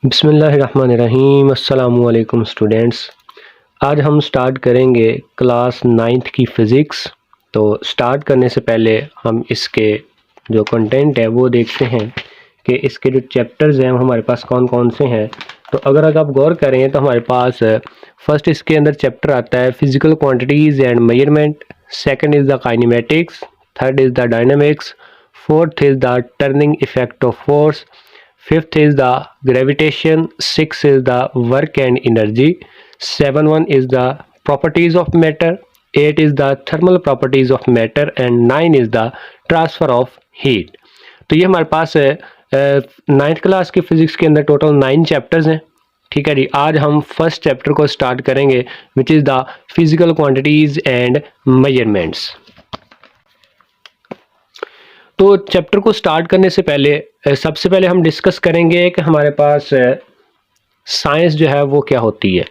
बिस्मिल्लाहिर्रहमानिर्रहीम। अस्सलामुअलैकुम स्टूडेंट्स। आज हम स्टार्ट करेंगे क्लास 9th की फ़िज़िक्स। तो स्टार्ट करने से पहले हम इसके जो कंटेंट है वो देखते हैं कि इसके जो चैप्टर्स हैं हमारे पास कौन कौन से हैं। तो अगर आप गौर करें तो हमारे पास फर्स्ट इसके अंदर चैप्टर आता है physical quantities and measurement, second is the kinematics, third is the dynamics, fourth is the turning effect of force, fifth is the gravitation, sixth is the work and energy, seven one is the properties of matter, eight is the thermal properties of matter and nine is the transfer of heat। तो ये हमारे पास ninth class की physics के अंदर total 9 chapters हैं। ठीक है जी, आज हम फर्स्ट चैप्टर को स्टार्ट करेंगे which is the physical quantities and measurements. तो चैप्टर को स्टार्ट करने से पहले सबसे पहले हम डिस्कस करेंगे कि हमारे पास साइंस जो है वो क्या होती है।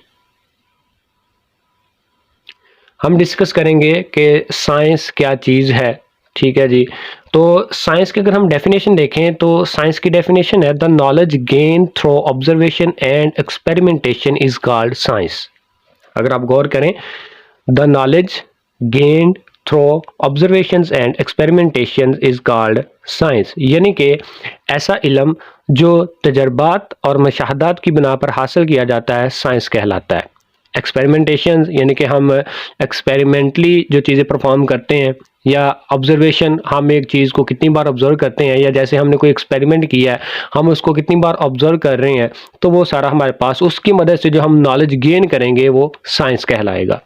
हम डिस्कस करेंगे कि साइंस क्या चीज़ है। ठीक है जी, तो साइंस की अगर हम डेफिनेशन देखें तो साइंस की डेफिनेशन है the knowledge gain through observation and experimentation is called science. अगर आप गौर करें, the knowledge gained through observations and experimentation is called science, यानी कि ऐसा इल्म जो तजर्बात और मुशाहदात की बिना पर हासिल किया जाता है साइंस कहलाता है। एक्सपेरिमेंटेशन यानी कि हम एक्सपेरिमेंटली जो चीज़ें परफॉर्म करते हैं, या ऑब्जर्वेशन हम एक चीज़ को कितनी बार ऑब्जर्व करते हैं, या जैसे हमने कोई एक्सपेरिमेंट किया है हम उसको कितनी बार ऑब्जर्व कर रहे हैं, तो वो सारा हमारे पास उसकी मदद से जो हम नॉलेज गेन करेंगे वो साइंस कहलाएगा।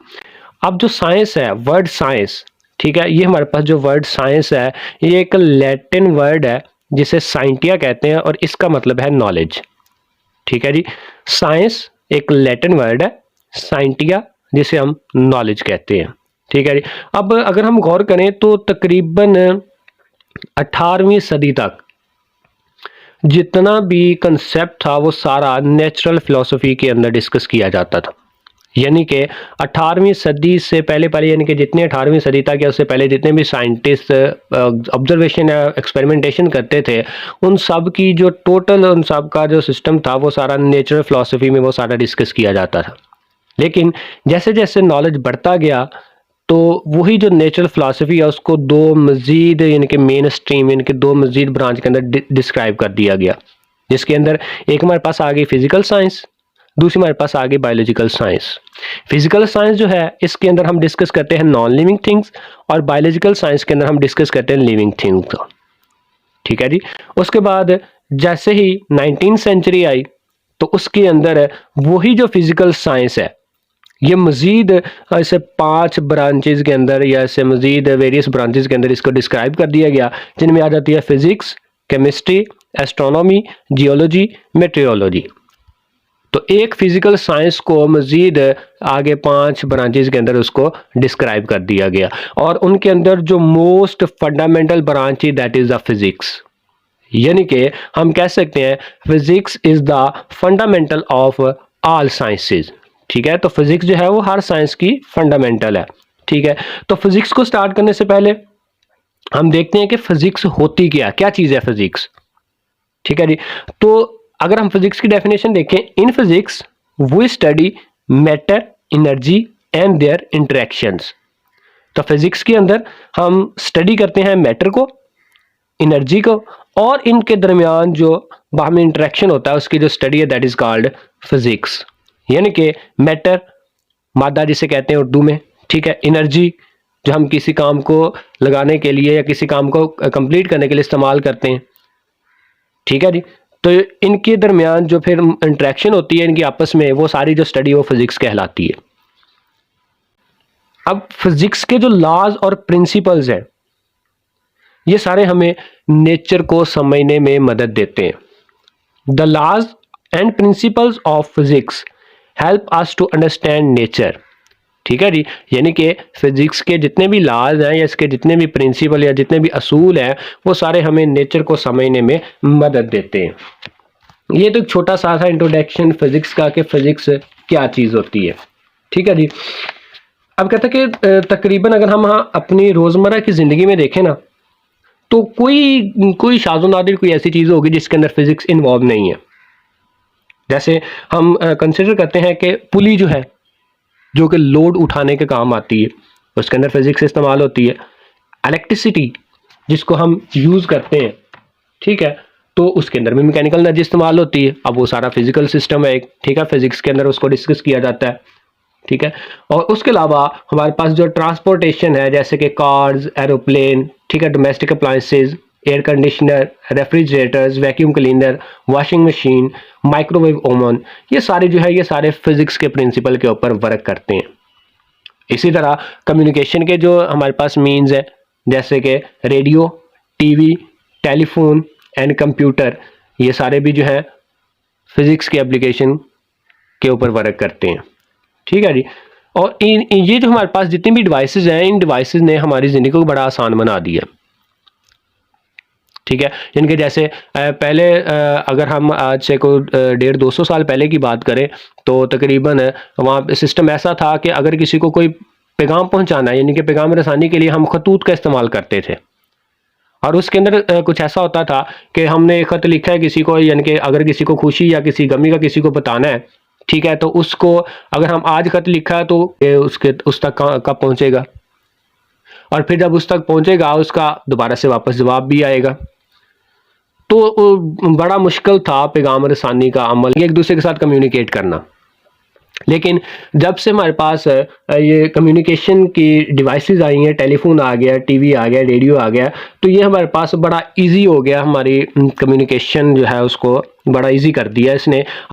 अब जो साइंस है, वर्ड साइंस, ठीक है, ये हमारे पास जो वर्ड साइंस है ये एक लैटिन वर्ड है जिसे साइंटिया कहते हैं और इसका मतलब है नॉलेज। ठीक है जी, साइंस एक लैटिन वर्ड है, साइंटिया जिसे हम नॉलेज कहते हैं। ठीक है जी, अब अगर हम गौर करें तो तकरीबन 18वीं सदी तक जितना भी कंसेप्ट था वो सारा नेचुरल फिलॉसफी के अंदर डिस्कस किया जाता था। यानी कि 18वीं सदी से पहले यानी कि जितने 18वीं सदी तक या उससे पहले जितने भी साइंटिस्ट ऑब्जर्वेशन या एक्सपेरिमेंटेशन करते थे, उन सब की जो टोटल उन सब का जो सिस्टम था वो सारा नेचुरल फिलॉसफी में वो सारा डिस्कस किया जाता था। लेकिन जैसे जैसे नॉलेज बढ़ता गया तो वही जो नेचुरल फिलॉसफी है उसको दो मज़ीद यानी कि मेन स्ट्रीम यानी कि दो मज़ीद ब्रांच के अंदर डिस्क्राइब कर दिया गया, जिसके अंदर एक हमारे पास आ गई फिजिकल साइंस, दूसरी हमारे पास आ गई बायोलॉजिकल साइंस। फिजिकल साइंस जो है इसके अंदर हम डिस्कस करते हैं नॉन लिविंग थिंग्स, और बायोलॉजिकल साइंस के अंदर हम डिस्कस करते हैं लिविंग थिंग्स। ठीक है जी, उसके बाद जैसे ही 19th सेंचुरी आई तो उसके अंदर वही जो फिजिकल साइंस है ये मज़ीद ऐसे 5 ब्रांचेस के अंदर या ऐसे मज़ीद वेरियस ब्रांचेस के अंदर इसको डिस्क्राइब कर दिया गया, जिनमें आ जाती है physics, chemistry, astronomy, geology, meteorology. तो एक फिजिकल साइंस को मज़ीद आगे 5 ब्रांचेस के अंदर उसको डिस्क्राइब कर दिया गया, और उनके अंदर जो मोस्ट फंडामेंटल ब्रांच है दैट इज़ द फिजिक्स। यानी कि हम कह सकते हैं physics is the fundamental of all sciences. ठीक है, तो फिजिक्स जो है वो हर साइंस की फंडामेंटल है। ठीक है, तो फिजिक्स को स्टार्ट करने से पहले हम देखते हैं कि फिजिक्स होती क्या चीज़ है फिजिक्स। ठीक है जी, तो अगर हम फिजिक्स की डेफिनेशन देखें, in physics we study matter, energy and their interactions. तो फिजिक्स के अंदर हम स्टडी करते हैं मैटर को, एनर्जी को, और इनके दरमियान जो बाहमी इंटरेक्शन होता है उसकी जो स्टडी है दैट इज कॉल्ड फिजिक्स। यानी कि मैटर मादा जिसे कहते हैं उर्दू में, ठीक है, एनर्जी जो हम किसी काम को लगाने के लिए या किसी काम को कंप्लीट करने के लिए इस्तेमाल करते हैं। ठीक है जी, तो इनके दरमियान जो फिर इंटरेक्शन होती है इनकी आपस में, वो सारी जो स्टडी वो फिजिक्स कहलाती है। अब फिजिक्स के जो लॉज और प्रिंसिपल्स हैं ये सारे हमें नेचर को समझने में मदद देते हैं। The laws and principles of physics help us to understand nature. ठीक है जी, यानी कि फिजिक्स के जितने भी लॉज हैं या इसके जितने भी प्रिंसिपल या जितने भी असूल हैं वो सारे हमें नेचर को समझने में मदद देते हैं। ये तो एक छोटा सा था इंट्रोडक्शन फिजिक्स का कि फिजिक्स क्या चीज़ होती है। ठीक है जी, अब कहते हैं कि तकरीबन अगर हम अपनी रोज़मर्रा की ज़िंदगी में देखें ना तो कोई शाज़ो नादिर कोई ऐसी चीज़ होगी जिसके अंदर फिजिक्स इन्वॉल्व नहीं है। जैसे हम कंसिडर करते हैं कि पुली जो है, जो कि लोड उठाने के काम आती है, उसके अंदर फिजिक्स इस्तेमाल होती है। इलेक्ट्रिसिटी जिसको हम यूज़ करते हैं, ठीक है, तो उसके अंदर भी मैकेनिकल एनर्जी इस्तेमाल होती है। अब वो सारा फिजिकल सिस्टम है एक, ठीक है, फिजिक्स के अंदर उसको डिस्कस किया जाता है, ठीक है। और उसके अलावा हमारे पास जो ट्रांसपोर्टेशन है, जैसे कि कार्स, एरोप्लेन, ठीक है, domestic appliances, air conditioner, refrigerators, vacuum cleaner, washing machine, microwave oven, ये सारे जो है ये सारे फिजिक्स के प्रिंसिपल के ऊपर वर्क करते हैं। इसी तरह कम्युनिकेशन के जो हमारे पास मीन्स है, जैसे कि radio, TV, telephone and computer, ये सारे भी जो है फिजिक्स के एप्लीकेशन के ऊपर वर्क करते हैं, ठीक है जी। और ये जो हमारे पास जितनी भी डिवाइसेस हैं, इन डिवाइसेस ने हमारी ज़िंदगी को बड़ा आसान बना दिया, ठीक है। जिनके जैसे पहले अगर हम आज से कोई 150-200 साल पहले की बात करें तो तकरीबन वहाँ सिस्टम ऐसा था कि अगर किसी को कोई पैगाम पहुंचाना है, यानी कि पैगाम रसानी के लिए हम खतूत का इस्तेमाल करते थे। और उसके अंदर कुछ ऐसा होता था कि हमने एक खत लिखा है किसी को, यानी कि अगर किसी को खुशी या किसी गमी का किसी को बताना है, ठीक है, तो उसको अगर हम आज खत लिखा है तो उसके उस तक कब पहुंचेगा, और फिर जब उस तक पहुंचेगा उसका दोबारा से वापस जवाब भी आएगा। तो बड़ा मुश्किल था पैगाम रसानी का अमल, एक दूसरे के साथ कम्युनिकेट करना। लेकिन जब से हमारे पास ये कम्युनिकेशन की डिवाइसेस आई हैं, टेलीफोन आ गया, टीवी आ गया, रेडियो आ गया, तो ये हमारे पास बड़ा इजी हो गया, हमारी कम्युनिकेशन जो है उसको बड़ा इजी कर दिया इसने।